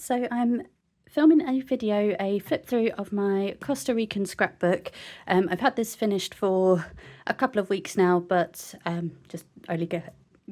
So I'm filming a video, a flip through of my Costa Rican scrapbook. I've had this finished for a couple of weeks now, but just only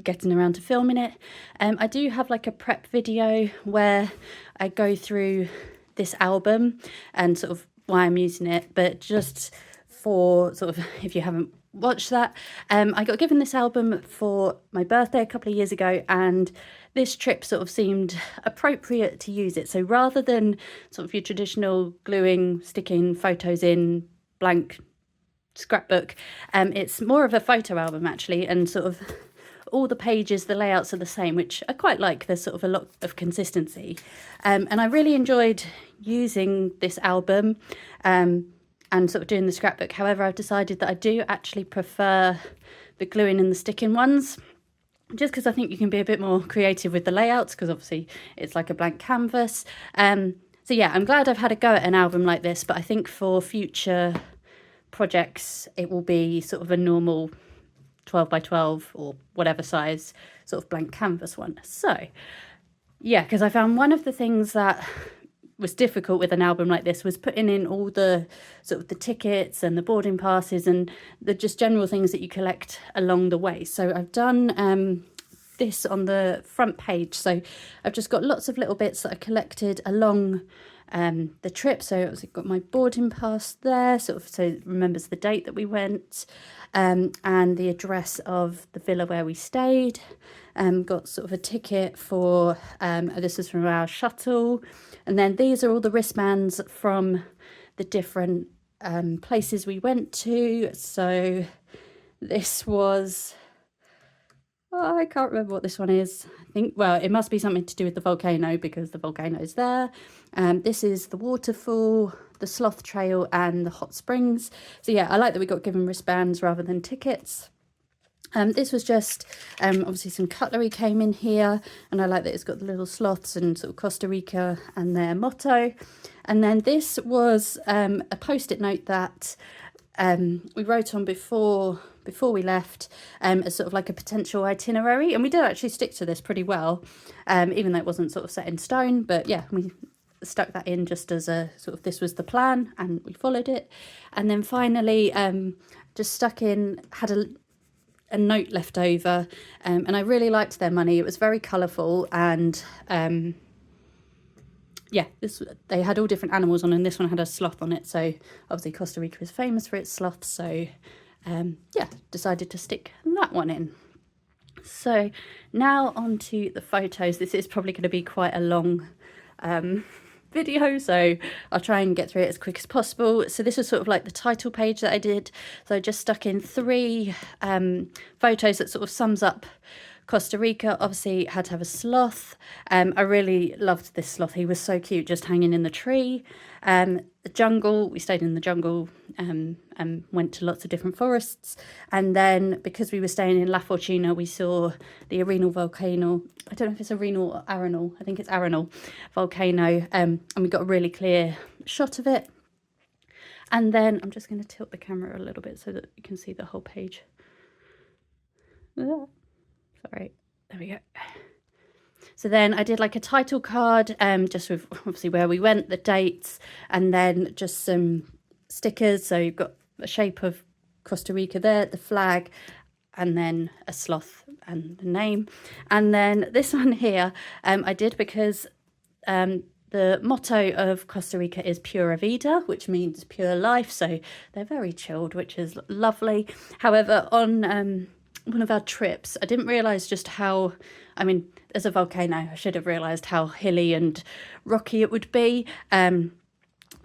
getting around to filming it. I do have like a prep video where I go through this album and sort of why I'm using it, but just for sort of, if you haven't watched that, I got given this album for my birthday a couple of years ago, and this trip sort of seemed appropriate to use it. So rather than sort of your traditional gluing, sticking photos in blank scrapbook, it's more of a photo album actually, and sort of all the pages, the layouts are the same, which I quite like. There's sort of a lot of consistency, and I really enjoyed using this album and sort of doing the scrapbook. However, I've decided that I do actually prefer the gluing and the sticking ones, just because I think you can be a bit more creative with the layouts, because obviously it's like a blank canvas. So yeah, I'm glad I've had a go at an album like this, but I think for future projects it will be sort of a normal 12 by 12 or whatever size sort of blank canvas one. So yeah, because I found one of the things that was difficult with an album like this was putting in all the sort of the tickets and the boarding passes and the just general things that you collect along the way. So I've done this on the front page. So I've just got lots of little bits that I collected along the trip. So I've got my boarding pass there, sort of, so it remembers the date that we went, and the address of the villa where we stayed. Got sort of a ticket for, this is from our shuttle. And then these are all the wristbands from the different places we went to. So this was, oh, I can't remember what this one is. I think, well, it must be something to do with the volcano because the volcano is there. This is the waterfall, the sloth trail and the hot springs. So yeah, I like that we got given wristbands rather than tickets. This was just, obviously some cutlery came in here, and I like that it's got the little sloths and sort of Costa Rica and their motto. And then this was a post-it note that we wrote on before we left, as sort of like a potential itinerary, and we did actually stick to this pretty well, even though it wasn't sort of set in stone. But yeah, we stuck that in just as a sort of, this was the plan and we followed it. And then finally just stuck in, had a note left over, and I really liked their money. It was very colourful, and yeah, they had all different animals on, and this one had a sloth on it. So obviously Costa Rica is famous for its sloths, so yeah, decided to stick that one in. So now on to the photos. This is probably going to be quite a long video, so I'll try and get through it as quick as possible. So this was sort of like the title page that I did. So I just stuck in 3 photos that sort of sums up Costa Rica. Obviously had to have a sloth. I really loved this sloth. He was so cute, just hanging in the tree. The jungle, we stayed in the jungle and went to lots of different forests. And then because we were staying in La Fortuna, we saw the Arenal volcano. I don't know if it's Arenal or Arenal. I think it's Arenal volcano. And we got a really clear shot of it. And then I'm just going to tilt the camera a little bit so that you can see the whole page. Sorry, there we go. So then I did like a title card, just with obviously where we went, the dates, and then just some stickers. So you've got the shape of Costa Rica there, the flag, and then a sloth and the name. And then this one here, I did because the motto of Costa Rica is Pura Vida, which means pure life. So they're very chilled, which is lovely. However, on one of our trips, I didn't realise just how, I mean, there's a volcano. I should have realised how hilly and rocky it would be.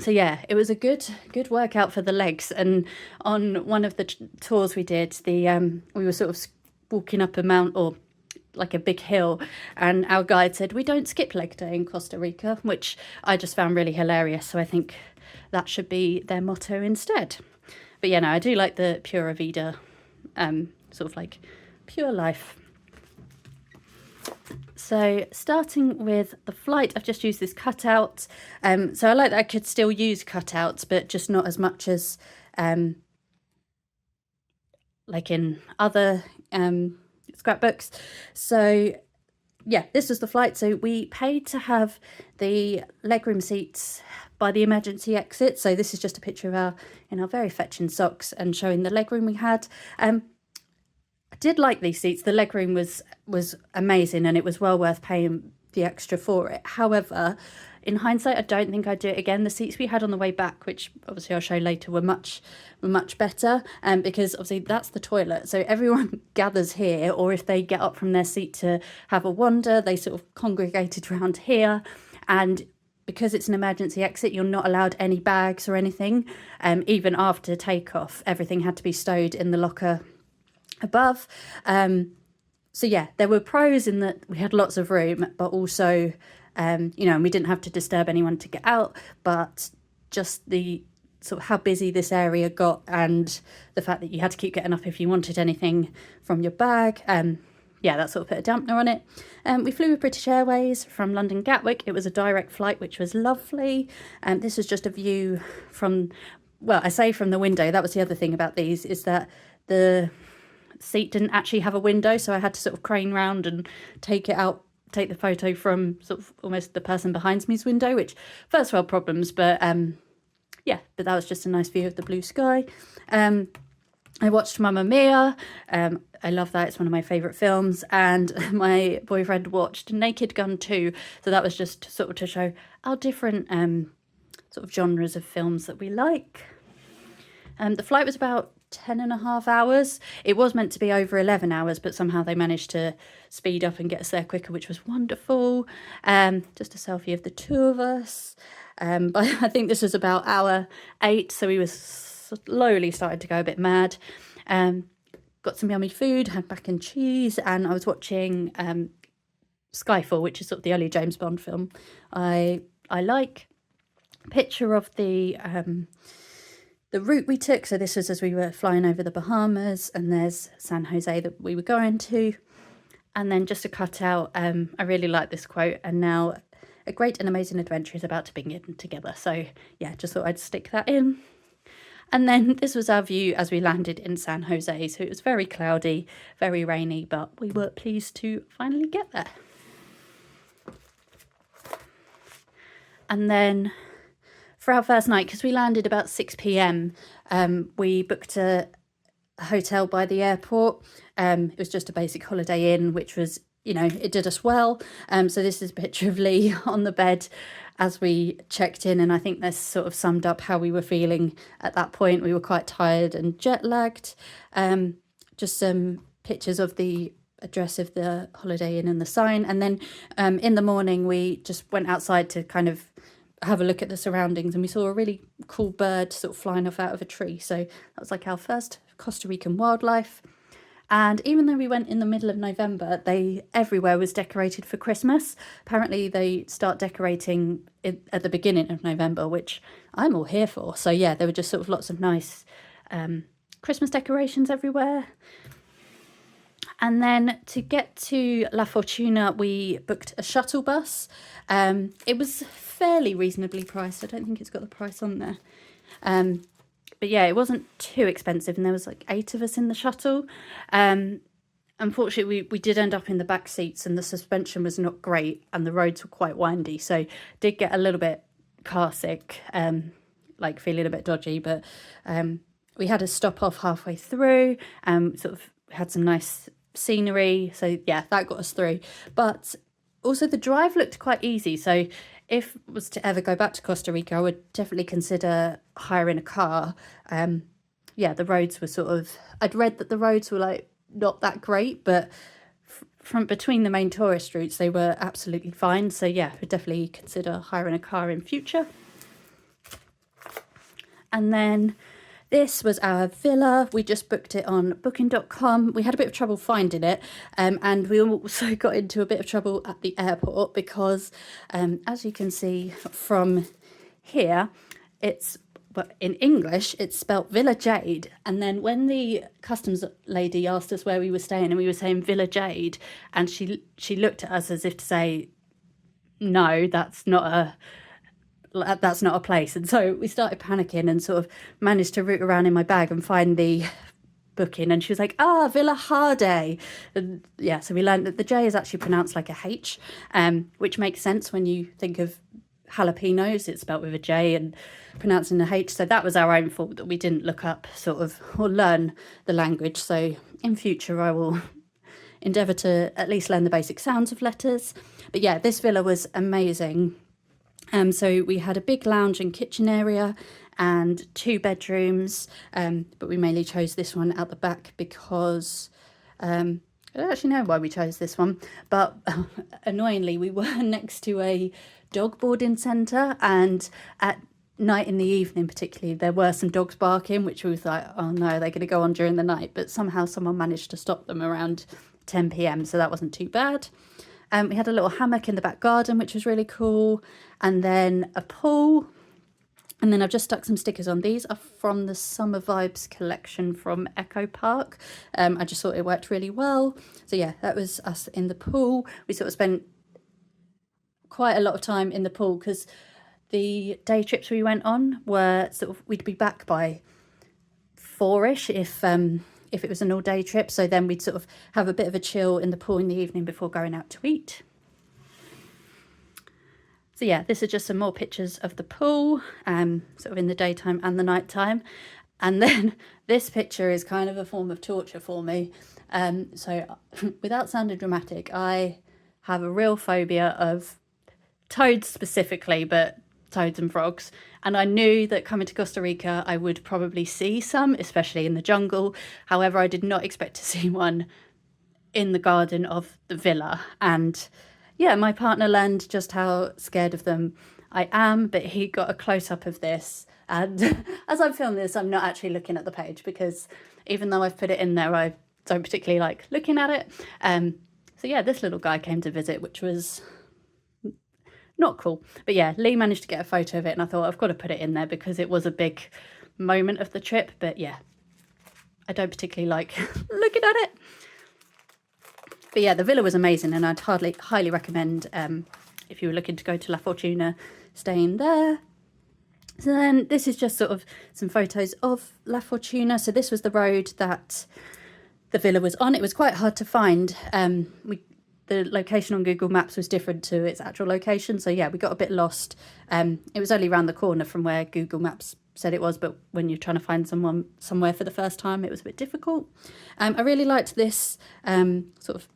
So yeah, it was a good workout for the legs. And on one of the tours we did, we were sort of walking up a mount, or like a big hill, and our guide said, "We don't skip leg day in Costa Rica," which I just found really hilarious. So I think that should be their motto instead. But yeah, no, I do like the Pura Vida, sort of like pure life. So starting with the flight, I've just used this cutout. So I like that I could still use cutouts, but just not as much as like in other scrapbooks. So yeah, this was the flight. So we paid to have the legroom seats by the emergency exit. So this is just a picture of our in our very fetching socks and showing the legroom we had. I did like these seats. The legroom was amazing, and it was well worth paying the extra for it. However, in hindsight, I don't think I'd do it again. The seats we had on the way back, which obviously I'll show later, were much better, because obviously that's the toilet. So everyone gathers here, or if they get up from their seat to have a wander, they sort of congregated around here. And because it's an emergency exit, you're not allowed any bags or anything. Even after takeoff, everything had to be stowed in the locker above. So yeah, there were pros in that we had lots of room, but also, and we didn't have to disturb anyone to get out, but just the sort of how busy this area got, and the fact that you had to keep getting up if you wanted anything from your bag. Yeah, that sort of put a dampener on it. We flew with British Airways from London Gatwick. It was a direct flight, which was lovely. This was just a view from, well, I say from the window. That was the other thing about these, is that the seat didn't actually have a window, so I had to sort of crane round and take the photo from sort of almost the person behind me's window, which first world problems, but yeah, but that was just a nice view of the blue sky. I watched Mamma Mia. I love that. It's one of my favourite films. And my boyfriend watched Naked Gun 2. So that was just sort of to show our different sort of genres of films that we like. The flight was about 10.5 hours. It was meant to be over 11 hours, but somehow they managed to speed up and get us there quicker, which was wonderful. Just a selfie of the two of us. But I think this was about hour 8, so we were slowly starting to go a bit mad. Got some yummy food, had mac and cheese, and I was watching Skyfall, which is sort of the only James Bond film I like. Picture of the route we took. So this was as we were flying over the Bahamas, and there's San Jose that we were going to. And then just to cut out, I really like this quote, and now a great and amazing adventure is about to begin together. So yeah, just thought I'd stick that in. And then this was our view as we landed in San Jose. So it was very cloudy, very rainy, but we were pleased to finally get there. And then for our first night, because we landed about 6 p.m, we booked a hotel by the airport. It was just a basic Holiday Inn, which was, it did us well. So this is a picture of Lee on the bed as we checked in, and I think this sort of summed up how we were feeling at that point. We were quite tired and jet lagged. Just some pictures of the address of the Holiday Inn and the sign, and then in the morning we just went outside to kind of have a look at the surroundings, and we saw a really cool bird sort of flying off out of a tree. So that was like our first Costa Rican wildlife. And even though we went in the middle of November, everywhere was decorated for Christmas. Apparently they start decorating at the beginning of November, which I'm all here for. So yeah, there were just sort of lots of nice Christmas decorations everywhere. And then to get to La Fortuna, we booked a shuttle bus. It was fairly reasonably priced. I don't think it's got the price on there. But yeah, it wasn't too expensive, and there was like 8 of us in the shuttle. Unfortunately, we did end up in the back seats, and the suspension was not great, and the roads were quite windy, so did get a little bit car sick, like feeling a bit dodgy. But we had a stop off halfway through, sort of had some nice scenery, so yeah, that got us through. But also the drive looked quite easy, so if I was to ever go back to Costa Rica, I would definitely consider hiring a car. Yeah, the roads were sort of, I'd read that the roads were like not that great, but from between the main tourist routes, they were absolutely fine. So yeah, I would definitely consider hiring a car in future. And then this was our villa. We just booked it on booking.com. We had a bit of trouble finding it, and we also got into a bit of trouble at the airport because, as you can see from here, in English, it's spelt Villa Jade. And then when the customs lady asked us where we were staying, and we were saying Villa Jade, and she looked at us as if to say, no, that's not a place. And so we started panicking and sort of managed to root around in my bag and find the booking, and she was like, Villa Harday. And yeah, so we learned that the J is actually pronounced like a H, which makes sense when you think of jalapenos. It's spelt with a J and pronounced in a H. So that was our own fault that we didn't look up sort of or learn the language. So in future I will endeavour to at least learn the basic sounds of letters. But yeah, this villa was amazing. So we had a big lounge and kitchen area and 2 bedrooms, but we mainly chose this one out the back because I don't actually know why we chose this one, but annoyingly we were next to a dog boarding centre, and at night in the evening particularly there were some dogs barking, which we was like, oh no, they're going to go on during the night, but somehow someone managed to stop them around 10 p.m, so that wasn't too bad. We had a little hammock in the back garden, which was really cool, and then a pool. And then I've just stuck some stickers on. These are from the Summer Vibes collection from Echo Park. I just thought it worked really well. So yeah, that was us in the pool. We sort of spent quite a lot of time in the pool because the day trips we went on were sort of, we'd be back by 4ish if it was an all-day trip. So then we'd sort of have a bit of a chill in the pool in the evening before going out to eat. So yeah, this is just some more pictures of the pool, sort of in the daytime and the nighttime. And then this picture is kind of a form of torture for me. So without sounding dramatic, I have a real phobia of toads specifically, but toads and frogs. And I knew that coming to Costa Rica, I would probably see some, especially in the jungle. However, I did not expect to see one in the garden of the villa. And yeah, my partner learned just how scared of them I am, but he got a close-up of this. And as I'm filming this, I'm not actually looking at the page because even though I've put it in there, I don't particularly like looking at it. So yeah, this little guy came to visit, which was not cool. But yeah, Lee managed to get a photo of it, and I thought I've got to put it in there because it was a big moment of the trip. But yeah, I don't particularly like looking at it. But yeah, the villa was amazing, and I'd highly recommend if you were looking to go to La Fortuna, staying there. So then this is just sort of some photos of La Fortuna. So this was the road that the villa was on. It was quite hard to find. The location on Google Maps was different to its actual location. So yeah, we got a bit lost. It was only around the corner from where Google Maps said it was, but when you're trying to find someone somewhere for the first time, it was a bit difficult. I really liked this sort of,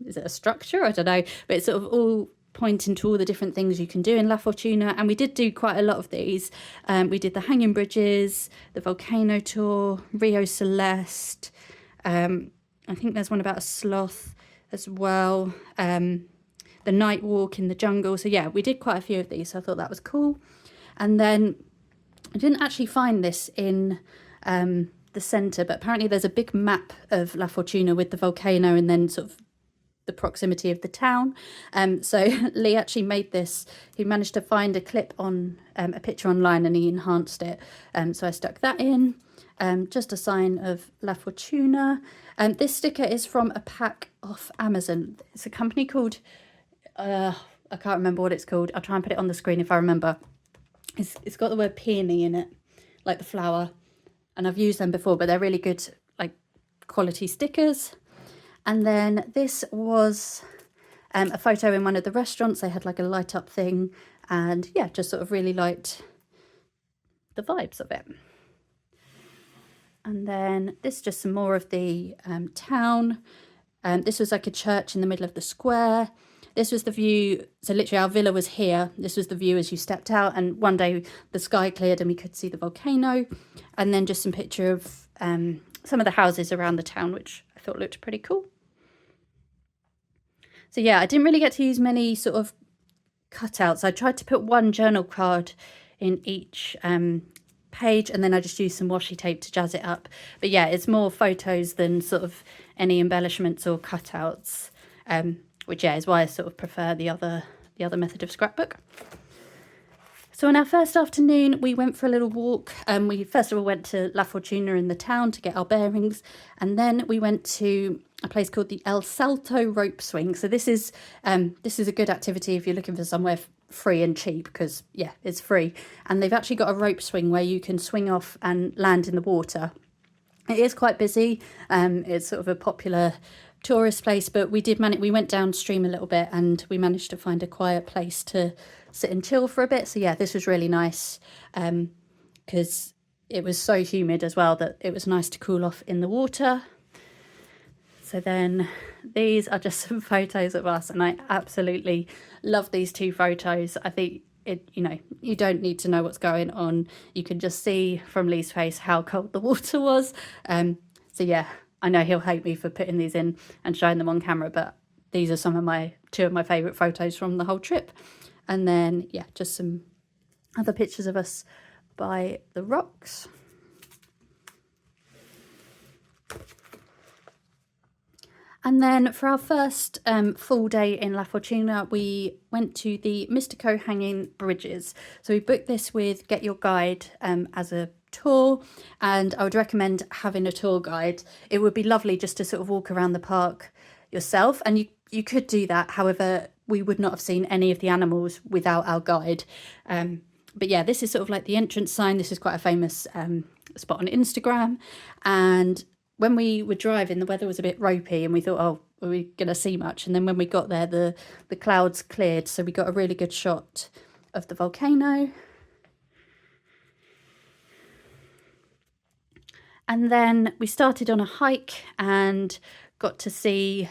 is it a structure? I don't know, but it's sort of all pointing to all the different things you can do in La Fortuna, and we did do quite a lot of these. We did the hanging bridges, the volcano tour, Rio Celeste. I think there's one about a sloth as well. The night walk in the jungle. So yeah, we did quite a few of these, so I thought that was cool. And then I didn't actually find this in the centre, but apparently there's a big map of La Fortuna with the volcano and then sort of the proximity of the town. So Lee actually made this. He managed to find a clip on a picture online, and he enhanced it. So I stuck that in. Just a sign of La Fortuna. This sticker is from a pack off Amazon. It's a company called, I can't remember what it's called. I'll try and put it on the screen if I remember. It's got the word peony in it, like the flower. And I've used them before, but they're really good, like quality stickers. And then this was a photo in one of the restaurants. They had like a light up thing, and yeah, just sort of really liked the vibes of it. And then this is just some more of the town. This was like a church in the middle of the square. This was the view. So literally our villa was here. This was the view as you stepped out. And one day the sky cleared and we could see the volcano. And then just some picture of some of the houses around the town, which I thought looked pretty cool. So yeah, I didn't really get to use many sort of cutouts. I tried to put one journal card in each page, and then I just used some washi tape to jazz it up. But yeah, it's more photos than sort of any embellishments or cutouts, which yeah is why I sort of prefer the other method of scrapbook. So on our first afternoon, we went for a little walk. We first of all went to La Fortuna in the town to get our bearings, and then we went to a place called the El Salto rope swing. So this is a good activity if you're looking for somewhere free and cheap, because yeah, it's free. And they've actually got a rope swing where you can swing off and land in the water. It is quite busy. It's sort of a popular tourist place, but we went downstream a little bit and we managed to find a quiet place to sit and chill for a bit. So yeah, this was really nice, because it was so humid as well that it was nice to cool off in the water. So then these are just some photos of us, and I absolutely love these two photos. I think you don't need to know what's going on. You can just see from Lee's face how cold the water was. So yeah, I know he'll hate me for putting these in and showing them on camera, but these are two of my favourite photos from the whole trip. And then yeah, just some other pictures of us by the rocks. And then for our first full day in La Fortuna, we went to the Mystico Hanging Bridges. So we booked this with Get Your Guide as a tour, and I would recommend having a tour guide. It would be lovely just to sort of walk around the park yourself, and you could do that. However, we would not have seen any of the animals without our guide. But yeah, this is sort of like the entrance sign. This is quite a famous spot on Instagram, and when we were driving, the weather was a bit ropey and we thought, oh, are we going to see much? And then when we got there, the clouds cleared, so we got a really good shot of the volcano. And then we started on a hike and got to see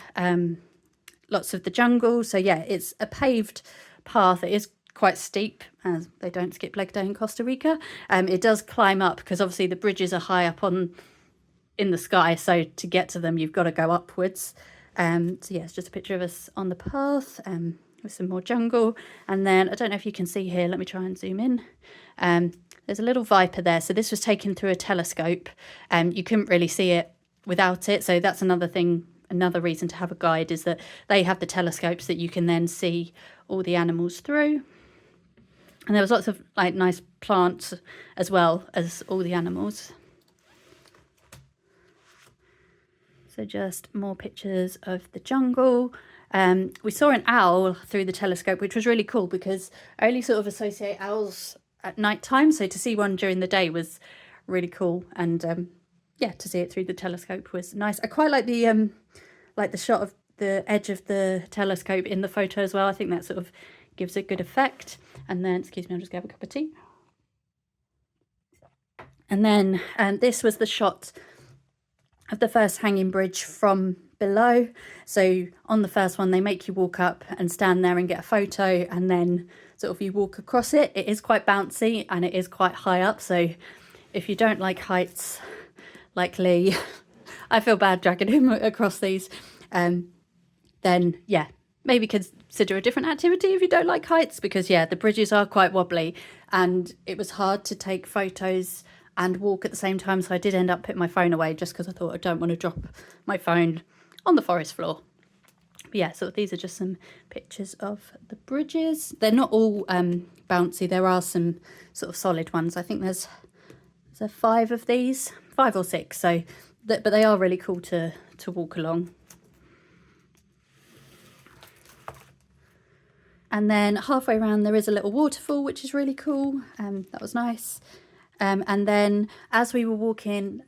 lots of the jungle. So yeah, it's a paved path. It is quite steep, as they don't skip leg day in Costa Rica. It does climb up because obviously the bridges are high up in the sky, so to get to them you've got to go upwards. So yeah, it's just a picture of us on the path with some more jungle. And then I don't know if you can see here, let me try and zoom in. There's a little viper there, so this was taken through a telescope, and you couldn't really see it without it. So that's another reason to have a guide, is that they have the telescopes that you can then see all the animals through. And there was lots of like nice plants as well as all the animals. So just more pictures of the jungle. We saw an owl through the telescope, which was really cool because I only sort of associate owls at night time. So to see one during the day was really cool. And yeah, to see it through the telescope was nice. I quite like the shot of the edge of the telescope in the photo as well. I think that sort of gives a good effect. And then, excuse me, I'll just grab a cup of tea. And then this was the shot of the first hanging bridge from below. So on the first one, they make you walk up and stand there and get a photo, and then sort of you walk across it. It is quite bouncy and it is quite high up. So if you don't like heights like Lee, I feel bad dragging him across these, then yeah, maybe consider a different activity if you don't like heights, because yeah, the bridges are quite wobbly and it was hard to take photos and walk at the same time. So I did end up putting my phone away just because I thought I don't want to drop my phone on the forest floor. But yeah, so these are just some pictures of the bridges. They're not all bouncy. There are some sort of solid ones. I think there's 5 of these, 5 or 6. So, but they are really cool to walk along. And then halfway around there is a little waterfall, which is really cool. That was nice. And then as we were walking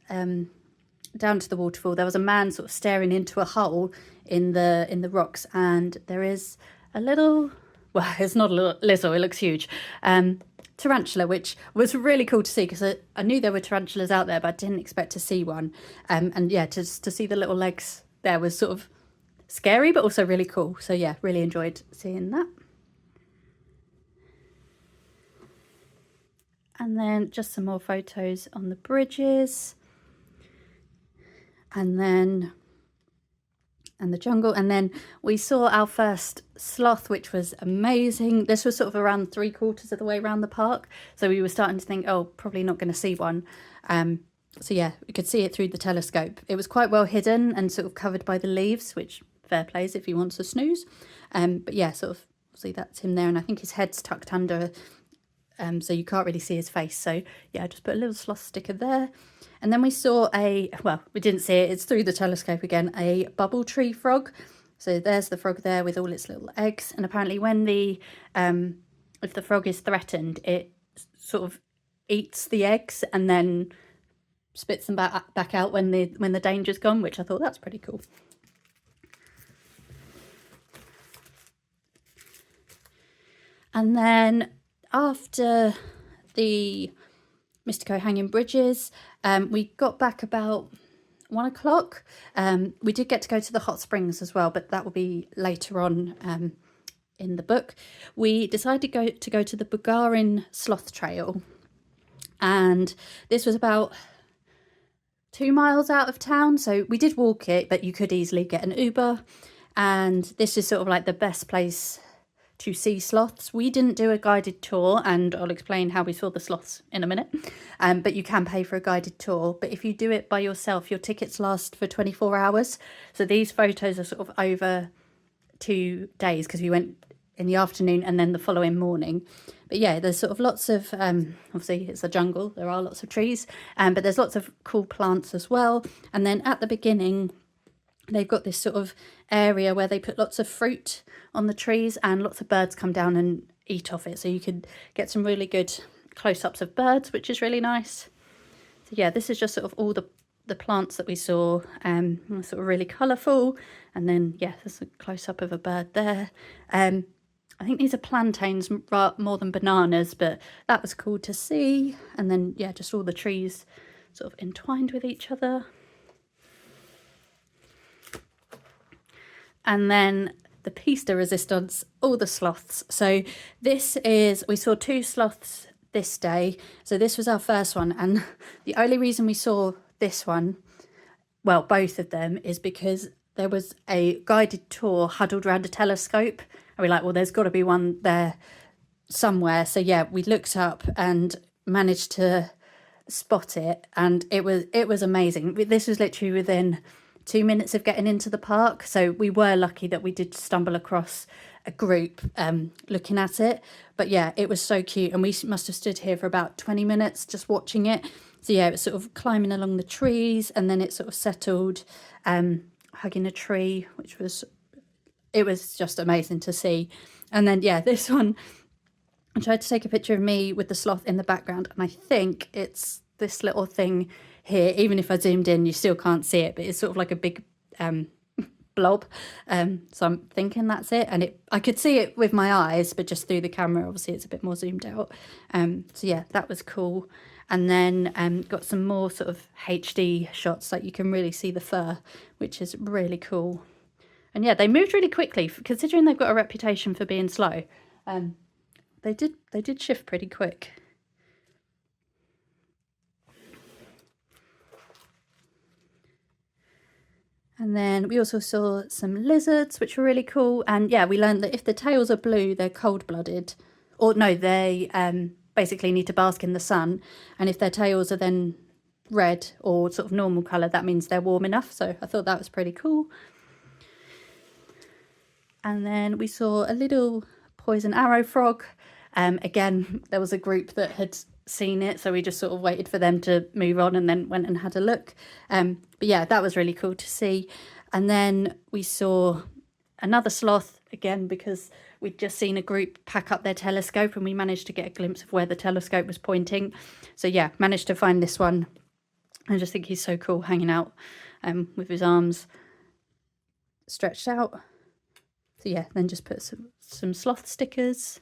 down to the waterfall, there was a man sort of staring into a hole in the rocks, and there is a little, well, it's not a little, it looks huge, tarantula, which was really cool to see because I knew there were tarantulas out there, but I didn't expect to see one. And yeah, just to see the little legs there was sort of scary, but also really cool. So yeah, really enjoyed seeing that. And then just some more photos on the bridges. And the jungle. And then we saw our first sloth, which was amazing. This was sort of around 3/4 of the way around the park. So we were starting to think, oh, probably not going to see one. So yeah, we could see it through the telescope. It was quite well hidden and sort of covered by the leaves, which fair plays if he wants to snooze. But yeah, sort of see that's him there. And I think his head's tucked under, so you can't really see his face. So yeah, I just put a little sloth sticker there. And then we saw we didn't see it, it's through the telescope again, a bubble tree frog. So there's the frog there with all its little eggs. And apparently when if the frog is threatened, it sort of eats the eggs and then spits them back out when the danger's gone, which I thought that's pretty cool. And then after the Mystico hanging bridges, we got back about 1 o'clock. We did get to go to the hot springs as well, but that will be later on in the book. We decided to go to the Bugarin Sloth Trail, and this was about 2 miles out of town, so we did walk it, but you could easily get an Uber, and this is sort of like the best place to see sloths. We didn't do a guided tour, and I'll explain how we saw the sloths in a minute, but you can pay for a guided tour. But if you do it by yourself, your tickets last for 24 hours. So these photos are sort of over 2 days, because we went in the afternoon and then the following morning. But yeah, there's sort of lots of obviously it's a jungle, there are lots of trees, but there's lots of cool plants as well. And then at the beginning they've got this sort of area where they put lots of fruit on the trees, and lots of birds come down and eat off it, so you could get some really good close-ups of birds, which is really nice. So yeah, this is just sort of all the plants that we saw, sort of really colourful. And then yeah, there's a close-up of a bird there. I think these are plantains more than bananas, but that was cool to see. And then yeah, just all the trees sort of entwined with each other. And then the piece de resistance, all the sloths. So this is, we saw 2 sloths this day. So this was our first one. And the only reason we saw this one, well, both of them, is because there was a guided tour huddled around a telescope. And we're like, well, there's got to be one there somewhere. So yeah, we looked up and managed to spot it. And it was amazing. This was literally within 2 minutes of getting into the park, so we were lucky that we did stumble across a group looking at it. But yeah, it was so cute, and we must have stood here for about 20 minutes just watching it. So yeah, it was sort of climbing along the trees, and then it sort of settled hugging a tree, it was just amazing to see. And then yeah, this one, I tried to take a picture of me with the sloth in the background, and I think it's this little thing here. Even if I zoomed in, you still can't see it, but it's sort of like a big blob. So I'm thinking that's it. And I could see it with my eyes, but just through the camera, obviously it's a bit more zoomed out. So yeah, that was cool. And then got some more sort of HD shots, like you can really see the fur, which is really cool. And yeah, they moved really quickly, considering they've got a reputation for being slow. They did shift pretty quick. And then we also saw some lizards, which were really cool. And yeah, we learned that if the tails are blue, they're cold-blooded. Or no, they basically need to bask in the sun. And if their tails are then red or sort of normal colour, that means they're warm enough. So I thought that was pretty cool. And then we saw a little poison arrow frog. Again, there was a group that had seen it, so we just sort of waited for them to move on and then went and had a look. But yeah, that was really cool to see. And then we saw another sloth again, because we'd just seen a group pack up their telescope, and we managed to get a glimpse of where the telescope was pointing. So yeah, managed to find this one. I just think he's so cool, hanging out with his arms stretched out. So yeah, then just put some sloth stickers.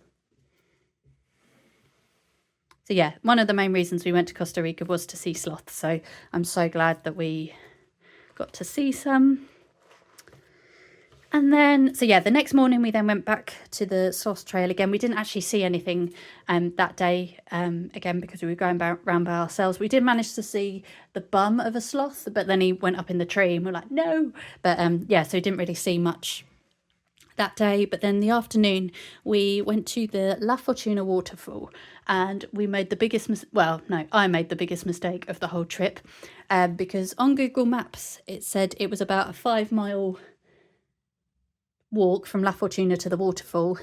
So yeah, one of the main reasons we went to Costa Rica was to see sloths. So I'm so glad that we got to see some. And then, so yeah, the next morning we then went back to the sloth trail again. We didn't actually see anything that day, again, because we were going around by ourselves. We did manage to see the bum of a sloth, but then he went up in the tree and we're like, no. But yeah, so we didn't really see much that day. But then the afternoon we went to the La Fortuna waterfall, and we made the biggest I made the biggest mistake of the whole trip, because on Google Maps it said it was about a 5-mile walk from La Fortuna to the waterfall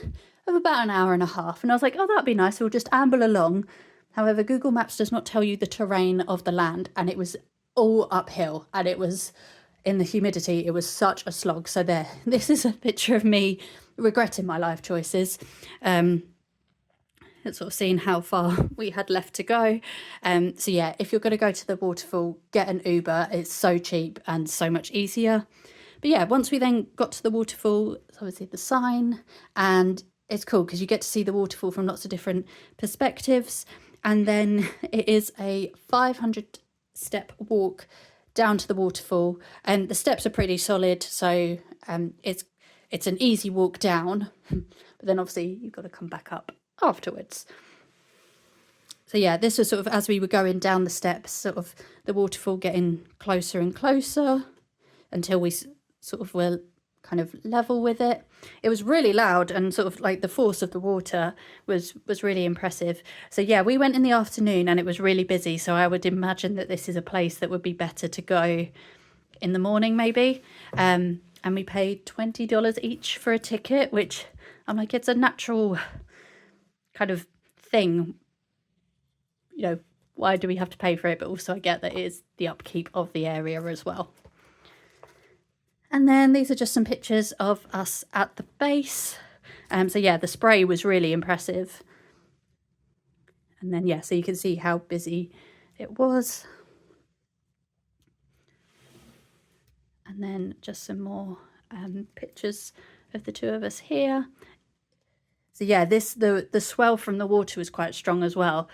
of about an hour and a half, and I was like, oh, that'd be nice, we'll just amble along. However, Google Maps does not tell you the terrain of the land, and it was all uphill, and it was in the humidity, it was such a slog. So this is a picture of me regretting my life choices. sort of seeing how far we had left to go. So yeah, if you're going to go to the waterfall, get an Uber. It's so cheap and so much easier. But yeah, once we then got to the waterfall, it's obviously the sign, and it's cool because you get to see the waterfall from lots of different perspectives. And then it is a 500 step walk down to the waterfall, and the steps are pretty solid, so it's an easy walk down, but then obviously you've got to come back up afterwards. So yeah, this was sort of as we were going down the steps, sort of the waterfall getting closer and closer until we sort of were kind of level with it. It was really loud, and sort of like the force of the water was really impressive. So yeah, we went in the afternoon and it was really busy, so I would imagine that this is a place that would be better to go in the morning maybe. And we paid $20 each for a ticket, which I'm like, it's a natural kind of thing, you know, why do we have to pay for it? But also I get that it is the upkeep of the area as well. And then these are just some pictures of us at the base. So yeah, the spray was really impressive. And then yeah, so you can see how busy it was. And then just some more pictures of the two of us here. So yeah, the swell from the water was quite strong as well.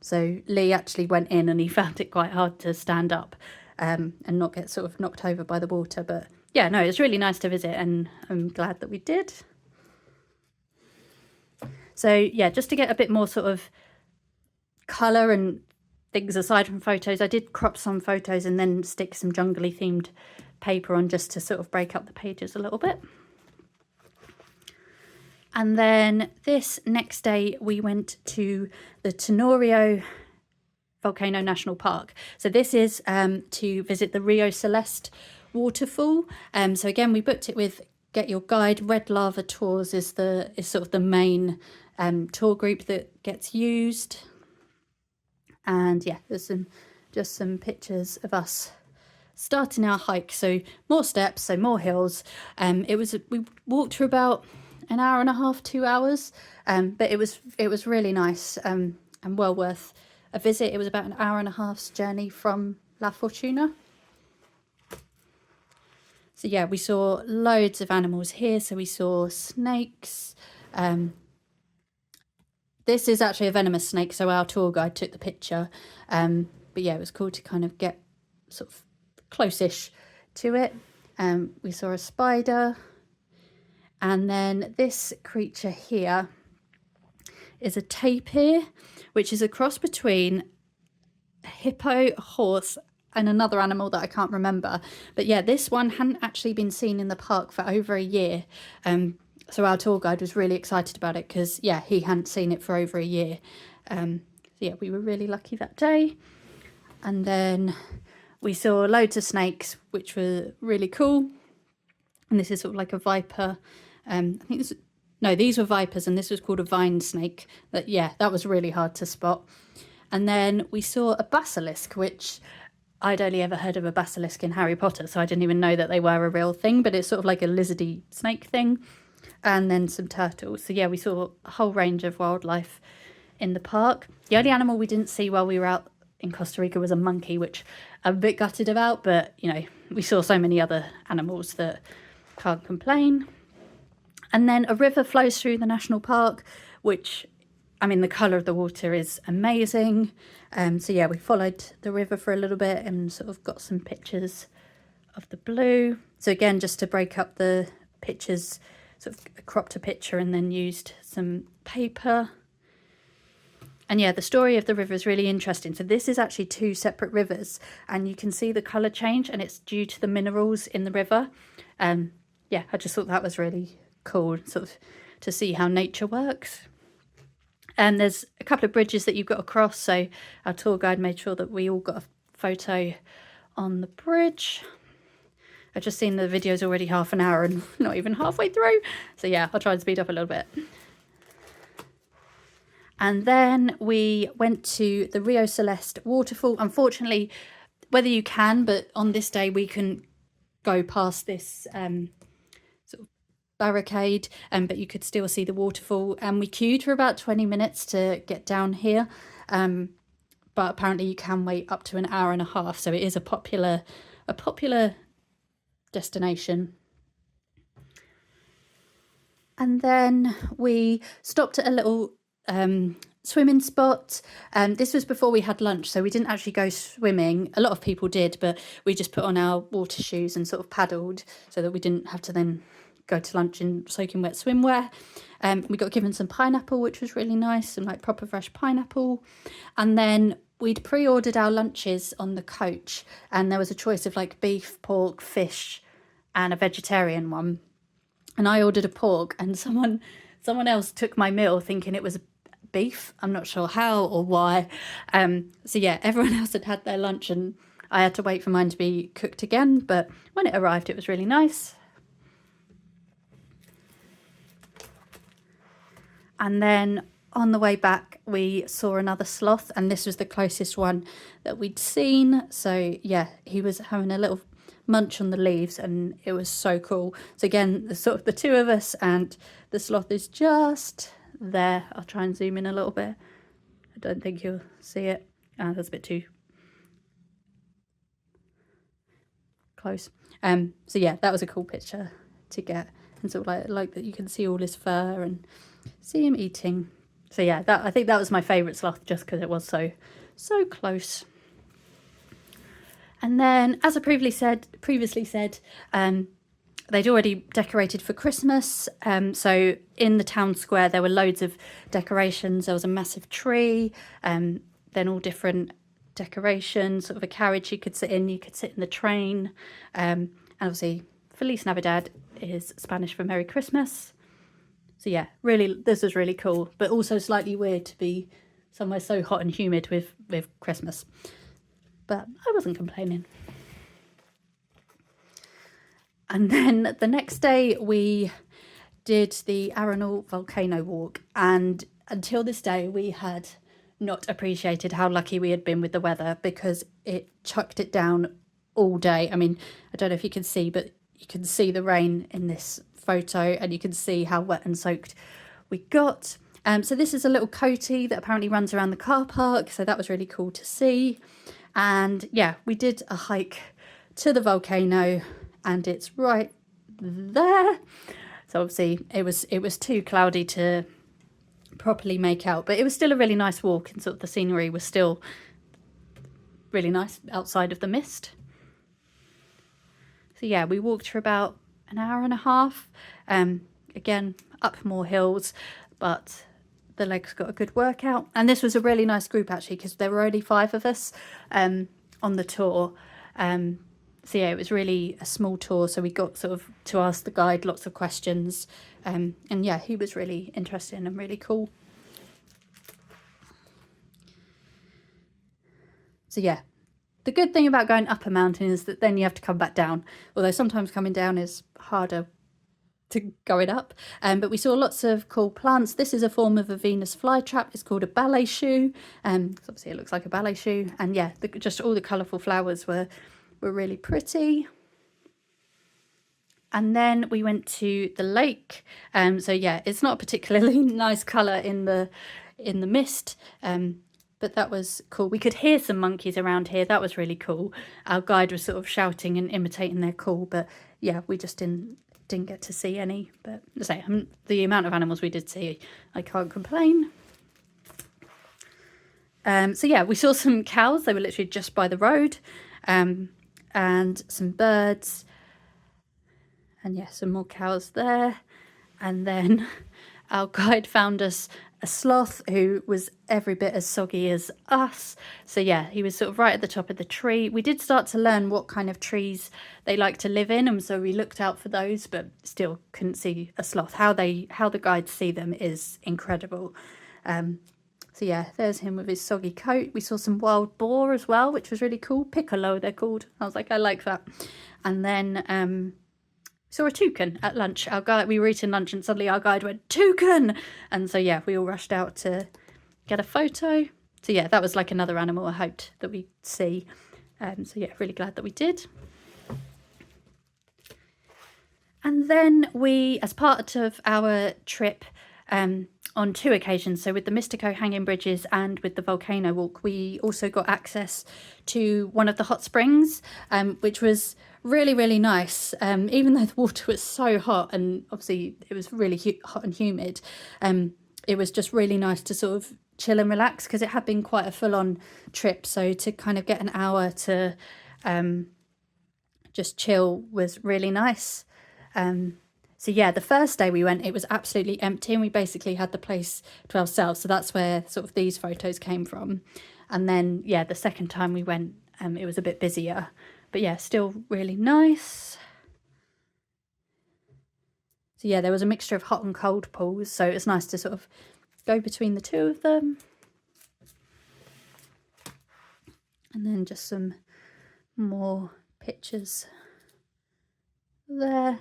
So Lee actually went in and he found it quite hard to stand up and not get sort of knocked over by the water. But yeah, no, it's really nice to visit, and I'm glad that we did. So yeah, just to get a bit more sort of colour and things aside from photos, I did crop some photos and then stick some jungly themed paper on just to sort of break up the pages a little bit. And then this next day we went to the Tenorio Volcano National Park. So this is to visit the Rio Celeste waterfall. So again, we booked it with Get Your Guide. Red Lava Tours is sort of the main tour group that gets used. And yeah, there's just some pictures of us starting our hike. So more steps, so more hills. We walked for about an hour and a half, 2 hours, but it was really nice and well worth a visit. It was about an hour and a half's journey from La Fortuna. So yeah, we saw loads of animals here. So we saw snakes. This is actually a venomous snake, so our tour guide took the picture. But yeah, it was cool to kind of get sort of close-ish to it. We saw a spider. And then this creature here is a tapir, which is a cross between a hippo, a horse, and another animal that I can't remember. But yeah, this one hadn't actually been seen in the park for over a year. So our tour guide was really excited about it because, yeah, he hadn't seen it for over a year. So yeah, we were really lucky that day. And then we saw loads of snakes, which were really cool. And this is sort of like a viper. I think these were vipers, and this was called a vine snake. But yeah, that was really hard to spot. And then we saw a basilisk, which I'd only ever heard of a basilisk in Harry Potter, so I didn't even know that they were a real thing, but it's sort of like a lizardy snake thing. And then some turtles. So yeah, we saw a whole range of wildlife in the park. The only animal we didn't see while we were out in Costa Rica was a monkey, which I'm a bit gutted about, but you know, we saw so many other animals that can't complain. And then a river flows through the national park, which, I mean, the colour of the water is amazing. So yeah, we followed the river for a little bit and sort of got some pictures of the blue. So again, just to break up the pictures, sort of cropped a picture and then used some paper. And yeah, the story of the river is really interesting. So this is actually two separate rivers, and you can see the colour change, and it's due to the minerals in the river. Yeah, I just thought that was really cool, sort of to see how nature works. And there's a couple of bridges that you've got to cross, so our tour guide made sure that we all got a photo on the bridge. I've just seen the video's already half an hour and not even halfway through, so yeah, I'll try and speed up a little bit. And then we went to the Rio Celeste waterfall. Unfortunately, whether you can, but on this day we couldn't go past this sort of barricade, but you could still see the waterfall, and we queued for about 20 minutes to get down here, but apparently you can wait up to an hour and a half, so it is a popular destination. And then we stopped at a little swimming spot. This was before we had lunch, so we didn't actually go swimming. A lot of people did, but we just put on our water shoes and sort of paddled so that we didn't have to then go to lunch in soaking wet swimwear. We got given some pineapple, which was really nice, some like proper fresh pineapple. And then we'd pre-ordered our lunches on the coach, and there was a choice of like beef, pork, fish, and a vegetarian one. And I ordered a pork, and someone else took my meal thinking it was beef. I'm not sure how or why. So yeah, everyone else had their lunch, and I had to wait for mine to be cooked again. But when it arrived, it was really nice. And then on the way back, we saw another sloth, and this was the closest one that we'd seen. So yeah, he was having a little munch on the leaves, and it was so cool. So again, the two of us, and the sloth is just there. I'll try and zoom in a little bit. I don't think you'll see it. That's a bit too close. So yeah, that was a cool picture to get, and sort of like that you can see all his fur and see him eating. So yeah, I think that was my favourite sloth, just because it was so close. And then, as I previously said, they'd already decorated for Christmas. So in the town square, there were loads of decorations. There was a massive tree, then all different decorations, sort of a carriage you could sit in. You could sit in the train. And obviously, Feliz Navidad is Spanish for Merry Christmas. So yeah, really, this was really cool, but also slightly weird to be somewhere so hot and humid with Christmas. But I wasn't complaining. And then the next day we did the Arenal volcano walk, and until this day we had not appreciated how lucky we had been with the weather, because it chucked it down all day. I mean, I don't know if you can see, but you can see the rain in this photo, and you can see how wet and soaked we got. So this is a little coatee that apparently runs around the car park, so that was really cool to see. And yeah, we did a hike to the volcano, and it's right there. So obviously it was too cloudy to properly make out, but it was still a really nice walk, and sort of the scenery was still really nice outside of the mist. So yeah, we walked for about an hour and a half. Again, up more hills, but the legs got a good workout. And this was a really nice group, actually, because there were only 5 of us on the tour. So yeah, it was really a small tour, so we got sort of to ask the guide lots of questions. And yeah, he was really interesting and really cool. So yeah, the good thing about going up a mountain is that then you have to come back down, although sometimes coming down is harder to going up. But we saw lots of cool plants. This is a form of a Venus flytrap. It's called a ballet shoe. Obviously it looks like a ballet shoe. And yeah, just all the colourful flowers were really pretty. And then we went to the lake. So yeah, it's not a particularly nice colour in the mist. But that was cool. We could hear some monkeys around here. That was really cool. Our guide was sort of shouting and imitating their call. But yeah, we just didn't get to see any. But say the amount of animals we did see, I can't complain. So yeah, we saw some cows. They were literally just by the road. And some birds. And yeah, some more cows there. And then our guide found us a sloth who was every bit as soggy as us. So yeah, he was sort of right at the top of the tree. We did start to learn what kind of trees they like to live in, and so we looked out for those, but still couldn't see a sloth. How the guides see them is incredible. So yeah, there's him with his soggy coat. We saw some wild boar as well, which was really cool. Piccolo, they're called. I was like, I like that. And then saw a toucan at lunch. We were eating lunch, and suddenly our guide went, toucan! And so yeah, we all rushed out to get a photo. So yeah, that was like another animal I hoped that we'd see. So yeah, really glad that we did. And then we, as part of our trip, on 2 occasions, so with the Mystico hanging bridges and with the volcano walk, we also got access to one of the hot springs, which was really, really nice. Even though the water was so hot, and obviously it was really hot and humid, it was just really nice to sort of chill and relax, because it had been quite a full-on trip. So to kind of get an hour to just chill was really nice. So yeah, the first day we went, it was absolutely empty, and we basically had the place to ourselves. So that's where sort of these photos came from. And then, yeah, the second time we went, it was a bit busier. But yeah, still really nice. So yeah, there was a mixture of hot and cold pools. So it's nice to sort of go between the two of them. And then just some more pictures there.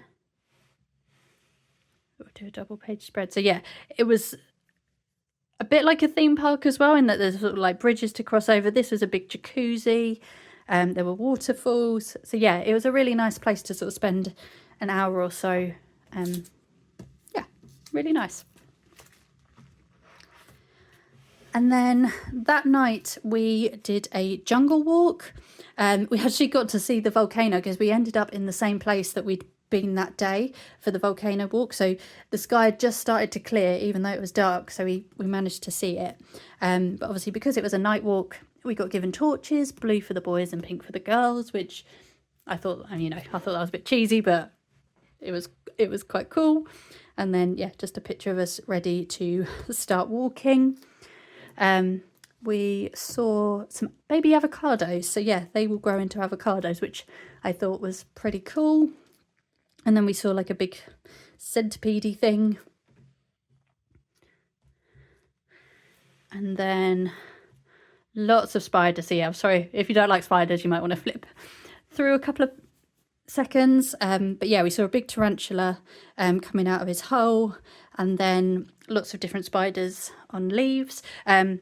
We'll do a double page spread. So yeah, it was a bit like a theme park as well, in that there's sort of like bridges to cross over. This was a big jacuzzi. There were waterfalls. So yeah, it was a really nice place to sort of spend an hour or so. Yeah, really nice. And then that night we did a jungle walk. We actually got to see the volcano, because we ended up in the same place that we'd been that day for the volcano walk. So the sky had just started to clear, even though it was dark, so we managed to see it. But obviously, because it was a night walk, we got given torches, blue for the boys and pink for the girls, which I thought, I thought that was a bit cheesy, but it was quite cool. And then yeah, just a picture of us ready to start walking. We saw some baby avocados, so yeah, they will grow into avocados, which I thought was pretty cool. And then we saw like a big centipede thing. And then lots of spiders. So yeah, I'm sorry, if you don't like spiders, you might want to flip through a couple of seconds. But yeah, we saw a big tarantula coming out of his hole, and then lots of different spiders on leaves. I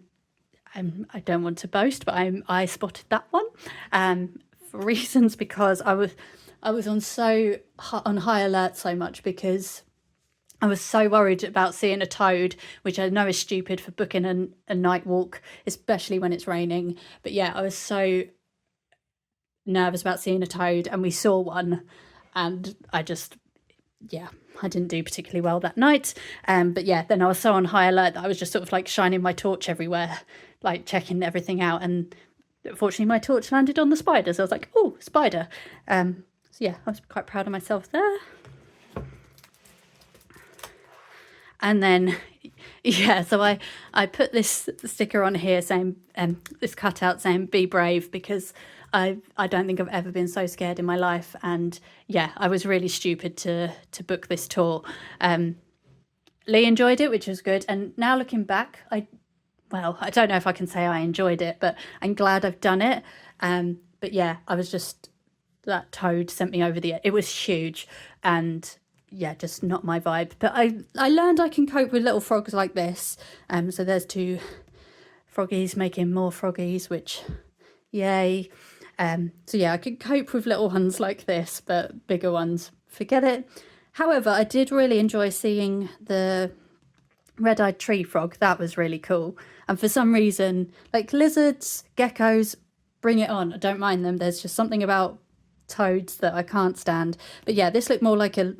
don't want to boast, but I spotted that one for reasons, because I was on high alert so much, because I was so worried about seeing a toad, which I know is stupid for booking a night walk, especially when it's raining. But yeah, I was so nervous about seeing a toad, and we saw one, and I didn't do particularly well that night. But yeah, then I was so on high alert that I was just sort of like shining my torch everywhere, like checking everything out. And fortunately, my torch landed on the spider, so I was like, oh, spider. So yeah, I was quite proud of myself there. And then, yeah, so I put this sticker on here saying, this cutout saying, be brave, because I don't think I've ever been so scared in my life. And yeah, I was really stupid to book this tour. Lee enjoyed it, which was good. And now looking back, I don't know if I can say I enjoyed it, but I'm glad I've done it. But yeah, that toad sent me over the edge. It was huge, and yeah, just not my vibe. But I learned I can cope with little frogs like this. So there's 2 froggies making more froggies, which, yay. So yeah, I could cope with little ones like this, but bigger ones, forget it. However, I did really enjoy seeing the red-eyed tree frog. That was really cool. And for some reason, like lizards, geckos, bring it on. I don't mind them. There's just something about toads that I can't stand. But yeah, this looked more like a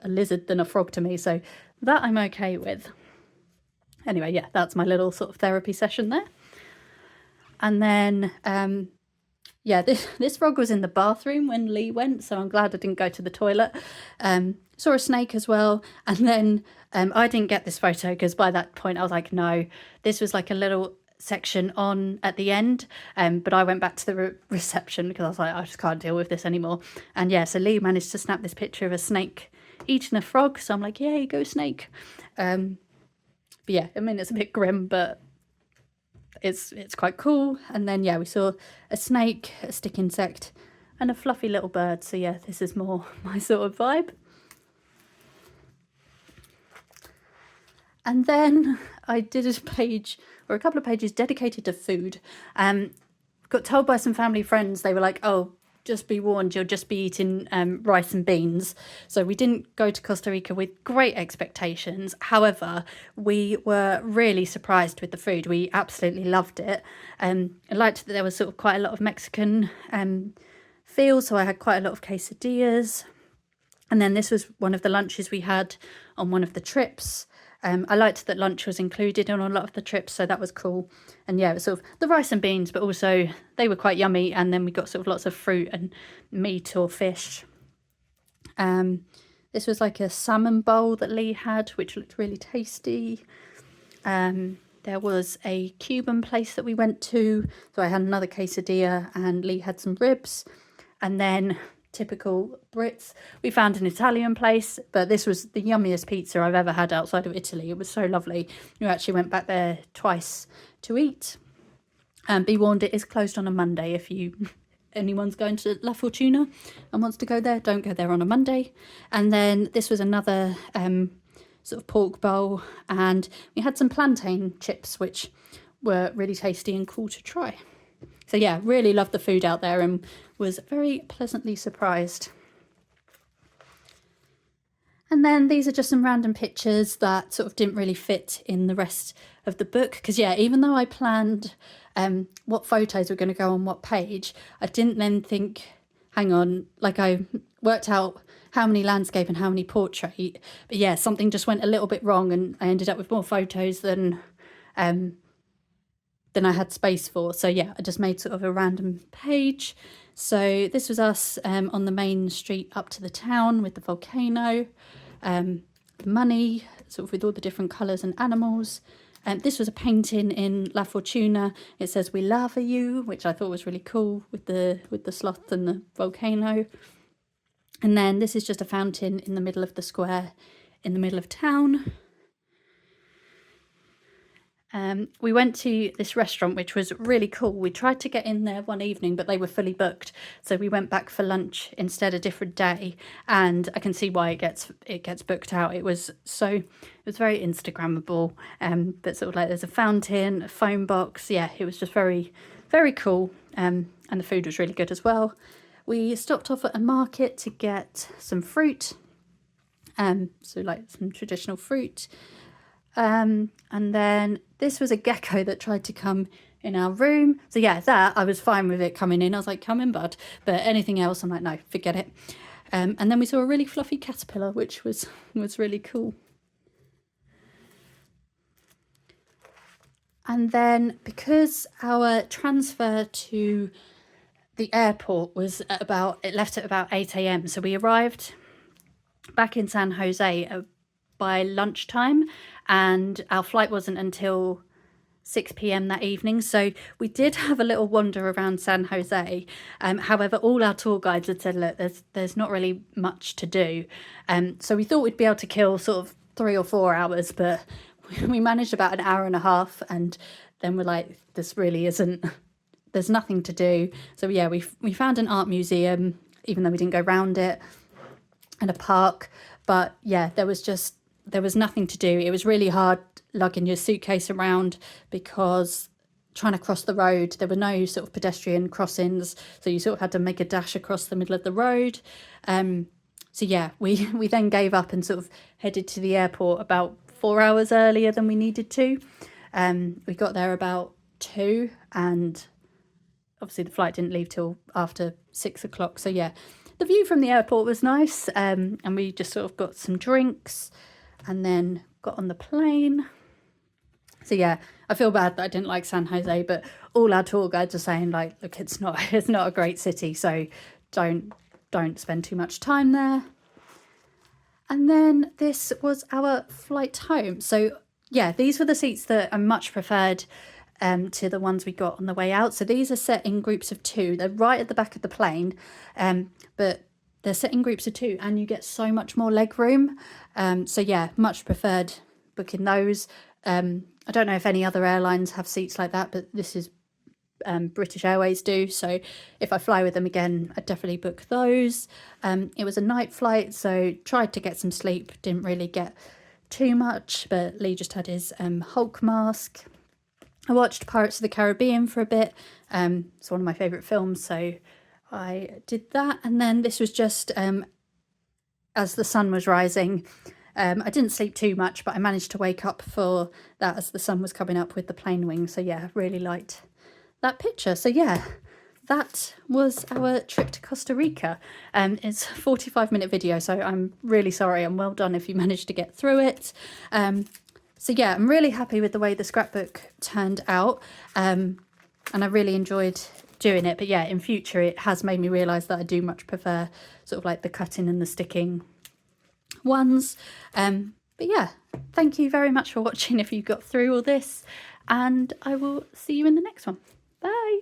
lizard than a frog to me, so that I'm okay with. Anyway, yeah, that's my little sort of therapy session there. And then yeah, this frog was in the bathroom when Lee went, so I'm glad I didn't go to the toilet. Saw a snake as well, and then I didn't get this photo, because by that point I was like, no, this was like a little section on at the end, but I went back to the reception, because I was like, I just can't deal with this anymore. And yeah, so Lee managed to snap this picture of a snake eating a frog, so I'm like, yay, go snake. But yeah, I mean, it's a bit grim, but it's quite cool. And then yeah, we saw a snake, a stick insect, and a fluffy little bird. So yeah, this is more my sort of vibe. And then I did a page, or a couple of pages, dedicated to food. Got told by some family friends, they were like, oh, just be warned, you'll just be eating rice and beans. So we didn't go to Costa Rica with great expectations. However, we were really surprised with the food. We absolutely loved it. I liked that there was sort of quite a lot of Mexican feel, so I had quite a lot of quesadillas. And then this was one of the lunches we had on one of the trips. I liked that lunch was included on a lot of the trips, so that was cool. And yeah, it was sort of the rice and beans, but also they were quite yummy. And then we got sort of lots of fruit and meat or fish. This was like a salmon bowl that Lee had, which looked really tasty. There was a Cuban place that we went to, so I had another quesadilla and Lee had some ribs. And then, typical Brits, we found an Italian place, but this was the yummiest pizza I've ever had outside of Italy. It was so lovely. We actually went back there twice to eat. Be warned, it is closed on a Monday. If anyone's going to La Fortuna and wants to go there, don't go there on a Monday. And then this was another sort of pork bowl, and we had some plantain chips, which were really tasty and cool to try. So yeah, really loved the food out there and was very pleasantly surprised. And then these are just some random pictures that sort of didn't really fit in the rest of the book. Because yeah, even though I planned what photos were going to go on what page, I didn't then think, hang on, like I worked out how many landscape and how many portrait. But yeah, something just went a little bit wrong and I ended up with more photos than I had space for. So yeah, I just made sort of a random page. So this was us on the main street up to the town with the volcano, money, sort of with all the different colours and animals. This was a painting in La Fortuna. It says "We love you," which I thought was really cool with the sloth and the volcano. And then this is just a fountain in the middle of the square, in the middle of town. We went to this restaurant, which was really cool. We tried to get in there one evening, but they were fully booked. So we went back for lunch instead a different day. And I can see why it gets booked out. It was very Instagrammable. But sort of like there's a fountain, a phone box. Yeah, it was just very, very cool. And the food was really good as well. We stopped off at a market to get some fruit. So like some traditional fruit. And then this was a gecko that tried to come in our room. So yeah, that I was fine with it coming in. I was like, come in, bud. But anything else, I'm like, no, forget it. And then we saw a really fluffy caterpillar, which was really cool. And then because our transfer to the airport was it left at about 8 a.m. So we arrived back in San Jose by lunchtime, and our flight wasn't until 6 p.m. that evening. So we did have a little wander around San Jose. However, all our tour guides had said, look, there's not really much to do. So we thought we'd be able to kill sort of 3 or 4 hours, but we managed about an hour and a half, and then we're like, this really isn't, there's nothing to do. So yeah, we found an art museum, even though we didn't go round it, and a park. But yeah, there was nothing to do. It was really hard lugging your suitcase around because trying to cross the road, there were no sort of pedestrian crossings, so you sort of had to make a dash across the middle of the road. So yeah, we then gave up and sort of headed to the airport about 4 hours earlier than we needed to. We got there about 2, and obviously the flight didn't leave till after 6 o'clock. So yeah, the view from the airport was nice, and we just sort of got some drinks and then got on the plane. So yeah, I feel bad that I didn't like San Jose, but all our tour guides are saying, like, look, it's not a great city, so don't spend too much time there. And then this was our flight home. So yeah, these were the seats that I much preferred to the ones we got on the way out. So these are set in groups of 2. They're right at the back of the plane, but they're set in groups of 2, and you get so much more leg room. So yeah, much preferred booking those. I don't know if any other airlines have seats like that, but this is British Airways do. So if I fly with them again, I'd definitely book those. It was a night flight, so tried to get some sleep. Didn't really get too much, but Lee just had his Hulk mask. I watched Pirates of the Caribbean for a bit. It's one of my favourite films, so I did that, and then this was just as the sun was rising. I didn't sleep too much, but I managed to wake up for that as the sun was coming up with the plane wing. So yeah, really liked that picture. So yeah, that was our trip to Costa Rica. It's a 45-minute video, so I'm really sorry, and well done if you managed to get through it. So yeah, I'm really happy with the way the scrapbook turned out, and I really enjoyed doing it. But yeah, in future it has made me realise that I do much prefer sort of like the cutting and the sticking ones. But yeah, thank you very much for watching if you got through all this, and I will see you in the next one. Bye.